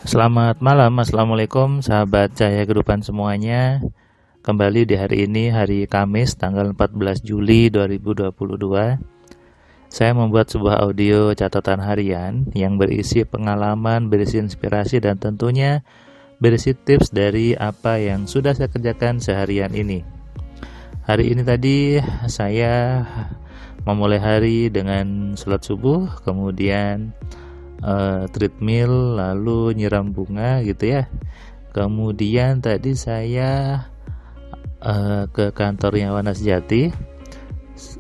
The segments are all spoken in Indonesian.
Selamat malam, Assalamualaikum sahabat Cahaya Kehidupan semuanya. Kembali di hari ini, hari Kamis tanggal 14 Juli 2022. Saya membuat sebuah audio catatan harian yang berisi pengalaman, berisi inspirasi, dan tentunya berisi tips dari apa yang sudah saya kerjakan seharian ini. Hari ini tadi saya memulai hari dengan sholat subuh, kemudian treadmill, lalu nyiram bunga gitu ya. Kemudian tadi saya ke kantornya Wana Sejati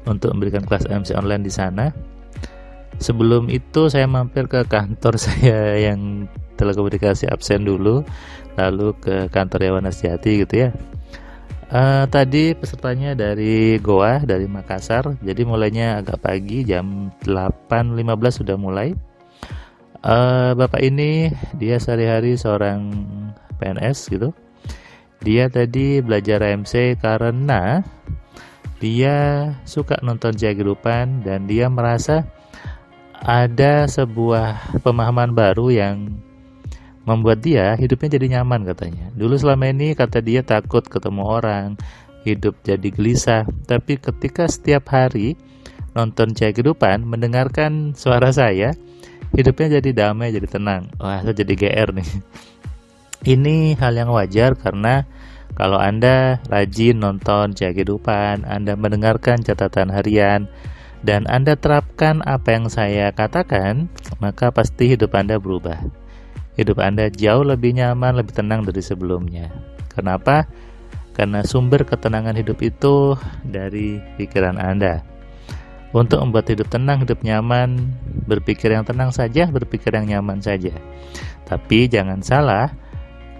untuk memberikan kelas MC online di sana. Sebelum itu saya mampir ke kantor saya yang telekomunikasi absen dulu, lalu ke kantor Wana Sejati gitu ya. Tadi pesertanya dari Goa, dari Makassar, jadi mulainya agak pagi, jam 8.15 sudah mulai. Bapak ini dia sehari-hari seorang PNS gitu. Dia tadi belajar AMC karena dia suka nonton Cahaya Kehidupan dan dia merasa ada sebuah pemahaman baru yang membuat dia hidupnya jadi nyaman katanya. Dulu selama ini kata dia takut ketemu orang, hidup jadi gelisah. Tapi ketika setiap hari nonton Cahaya Kehidupan, mendengarkan suara saya, hidupnya jadi damai, jadi tenang. Wah, saya jadi GR nih. Ini hal yang wajar karena kalau Anda rajin nonton Cahaya Kehidupan, Anda mendengarkan catatan harian, dan Anda terapkan apa yang saya katakan, maka pasti hidup Anda berubah. Hidup Anda jauh lebih nyaman, lebih tenang dari sebelumnya. Kenapa? Karena sumber ketenangan hidup itu dari pikiran Anda. Untuk membuat hidup tenang, hidup nyaman, berpikir yang tenang saja, berpikir yang nyaman saja. Tapi jangan salah,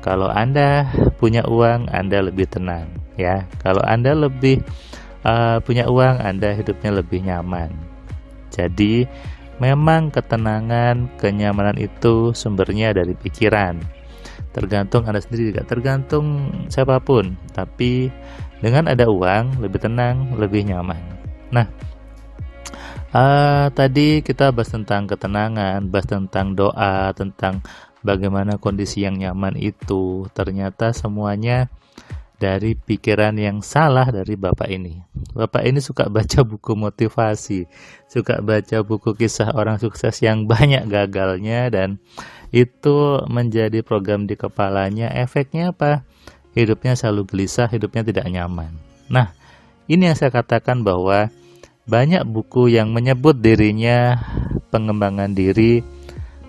kalau Anda punya uang, Anda lebih tenang, ya. Kalau Anda lebih punya uang, Anda hidupnya lebih nyaman. Jadi, memang ketenangan, kenyamanan itu sumbernya dari pikiran. Tergantung Anda sendiri, juga tergantung siapapun. Tapi dengan ada uang, lebih tenang, lebih nyaman. Nah, tadi kita bahas tentang ketenangan, bahas tentang doa, tentang bagaimana kondisi yang nyaman itu. Ternyata semuanya dari pikiran yang salah dari Bapak ini. Bapak ini suka baca buku motivasi, suka baca buku kisah orang sukses yang banyak gagalnya, dan itu menjadi program di kepalanya. Efeknya apa? Hidupnya selalu gelisah, hidupnya tidak nyaman. Nah, ini yang saya katakan bahwa banyak buku yang menyebut dirinya pengembangan diri,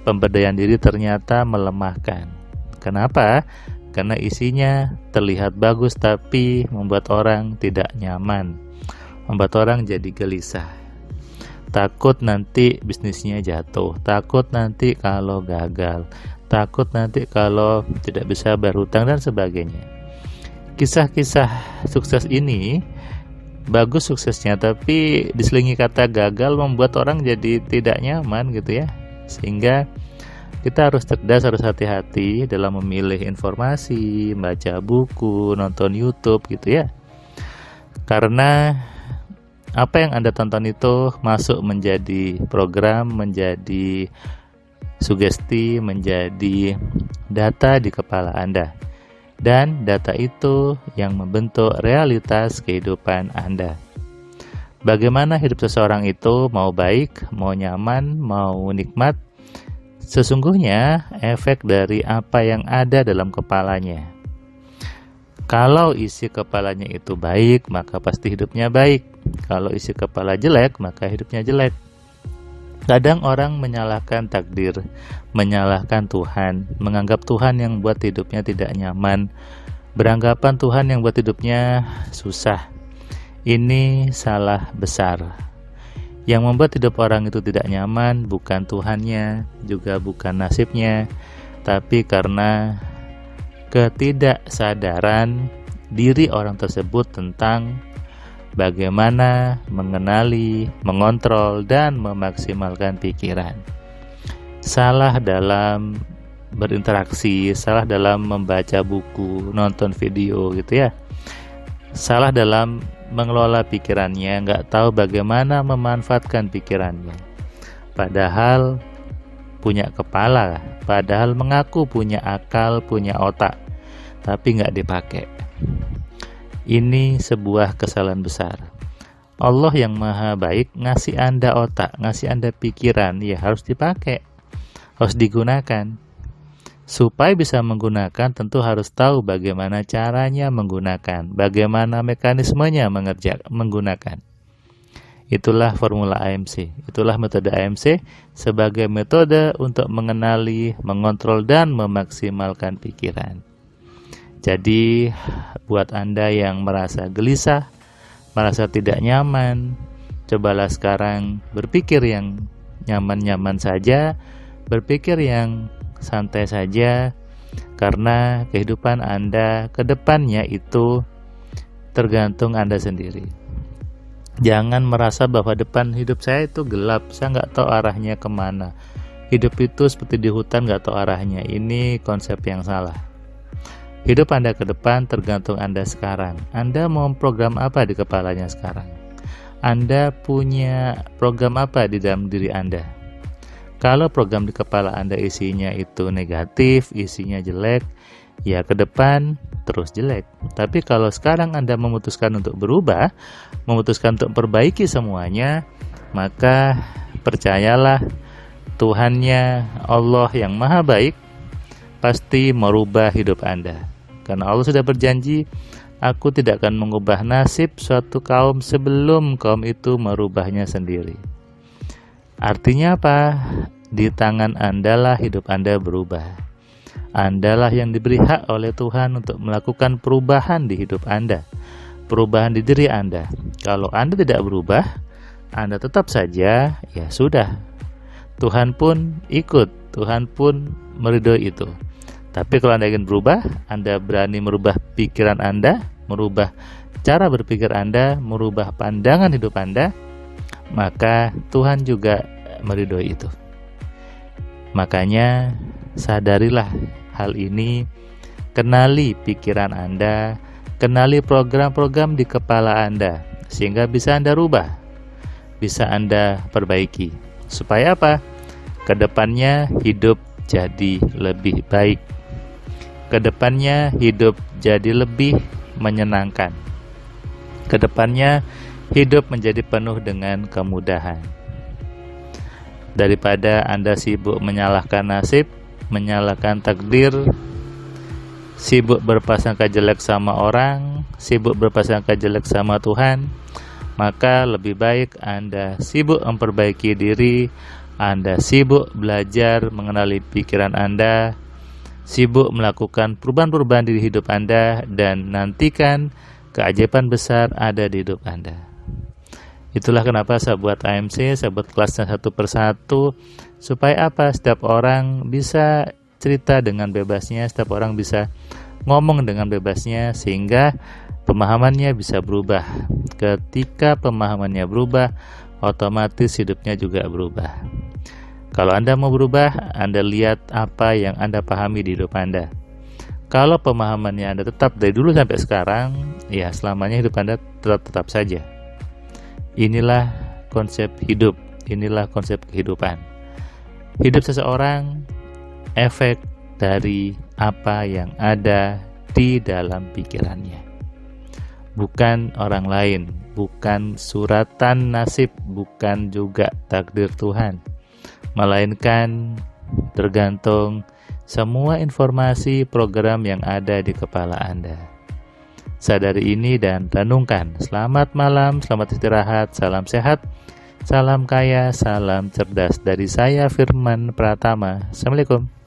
pemberdayaan diri, ternyata melemahkan. Kenapa? Karena isinya terlihat bagus tapi membuat orang tidak nyaman, membuat orang jadi gelisah. Takut nanti bisnisnya jatuh, takut nanti kalau gagal, takut nanti kalau tidak bisa bayar hutang dan sebagainya. Kisah-kisah sukses ini bagus suksesnya, tapi diselingi kata gagal membuat orang jadi tidak nyaman gitu ya. Sehingga kita harus cerdas, harus hati-hati dalam memilih informasi, baca buku, nonton YouTube gitu ya. Karena apa yang Anda tonton itu masuk menjadi program, menjadi sugesti, menjadi data di kepala Anda. Dan data itu yang membentuk realitas kehidupan Anda. Bagaimana hidup seseorang itu, mau baik, mau nyaman, mau nikmat, sesungguhnya efek dari apa yang ada dalam kepalanya. Kalau isi kepalanya itu baik, maka pasti hidupnya baik. Kalau isi kepala jelek, maka hidupnya jelek. Kadang orang menyalahkan takdir, menyalahkan Tuhan, menganggap Tuhan yang buat hidupnya tidak nyaman, beranggapan Tuhan yang buat hidupnya susah. Ini salah besar. Yang membuat hidup orang itu tidak nyaman bukan Tuhannya, juga bukan nasibnya, tapi karena ketidaksadaran diri orang tersebut tentang bagaimana mengenali, mengontrol, dan memaksimalkan pikiran. Salah dalam berinteraksi, salah dalam membaca buku, nonton video gitu ya. Salah dalam mengelola pikirannya, nggak tahu bagaimana memanfaatkan pikirannya. Padahal punya kepala, padahal mengaku punya akal, punya otak, tapi nggak dipakai. Ini sebuah kesalahan besar. Allah yang maha baik ngasih Anda otak, ngasih Anda pikiran, ya harus dipakai, harus digunakan. Supaya bisa menggunakan tentu harus tahu bagaimana caranya menggunakan, bagaimana mekanismenya menggunakan. Itulah formula AMC, itulah metode AMC sebagai metode untuk mengenali, mengontrol, dan memaksimalkan pikiran. Jadi buat Anda yang merasa gelisah, merasa tidak nyaman, cobalah sekarang berpikir yang nyaman-nyaman saja, berpikir yang santai saja, karena kehidupan Anda ke depannya itu tergantung Anda sendiri. Jangan merasa bahwa depan hidup saya itu gelap, saya nggak tahu arahnya kemana. Hidup itu seperti di hutan, nggak tahu arahnya. Ini konsep yang salah. Hidup Anda ke depan tergantung Anda sekarang. Anda mau program apa di kepalanya sekarang? Anda punya program apa di dalam diri Anda? Kalau program di kepala Anda isinya itu negatif, isinya jelek, ya ke depan terus jelek. Tapi kalau sekarang Anda memutuskan untuk berubah, memutuskan untuk perbaiki semuanya, maka percayalah Tuhannya, Allah yang maha baik, pasti merubah hidup Anda. Karena Allah sudah berjanji, aku tidak akan mengubah nasib suatu kaum sebelum kaum itu merubahnya sendiri. Artinya apa? Di tangan Andalah hidup Anda berubah. Andalah yang diberi hak oleh Tuhan untuk melakukan perubahan di hidup Anda, perubahan di diri Anda. Kalau Anda tidak berubah, Anda tetap saja, ya sudah. Tuhan pun ikut, Tuhan pun meridhoi itu. Tapi kalau Anda ingin berubah, Anda berani merubah pikiran Anda, merubah cara berpikir Anda, merubah pandangan hidup Anda, maka Tuhan juga meridhoi itu. Makanya sadarilah hal ini, kenali pikiran Anda, kenali program-program di kepala Anda, sehingga bisa Anda rubah, bisa Anda perbaiki. Supaya apa? Kedepannya hidup jadi lebih baik. Kedepannya hidup jadi lebih menyenangkan. Kedepannya hidup menjadi penuh dengan kemudahan. Daripada Anda sibuk menyalahkan nasib, menyalahkan takdir, sibuk berprasangka jelek sama orang, sibuk berprasangka jelek sama Tuhan, maka lebih baik Anda sibuk memperbaiki diri, Anda sibuk belajar mengenali pikiran Anda, sibuk melakukan perubahan-perubahan di hidup Anda, dan nantikan keajaiban besar ada di hidup Anda. Itulah kenapa saya buat AMC, saya buat kelasnya satu persatu, supaya apa? Setiap orang bisa cerita dengan bebasnya, setiap orang bisa ngomong dengan bebasnya, sehingga pemahamannya bisa berubah. Ketika pemahamannya berubah, otomatis hidupnya juga berubah. Kalau Anda mau berubah, Anda lihat apa yang Anda pahami di hidup Anda. Kalau pemahamannya Anda tetap dari dulu sampai sekarang, ya selamanya hidup Anda tetap saja. Inilah konsep hidup, inilah konsep kehidupan. Hidup seseorang efek dari apa yang ada di dalam pikirannya. Bukan orang lain, bukan suratan nasib, bukan juga takdir Tuhan. Melainkan tergantung semua informasi program yang ada di kepala Anda. Sadari ini dan renungkan. Selamat malam, selamat istirahat, salam sehat, salam kaya, salam cerdas. Dari saya Firman Pratama. Assalamualaikum.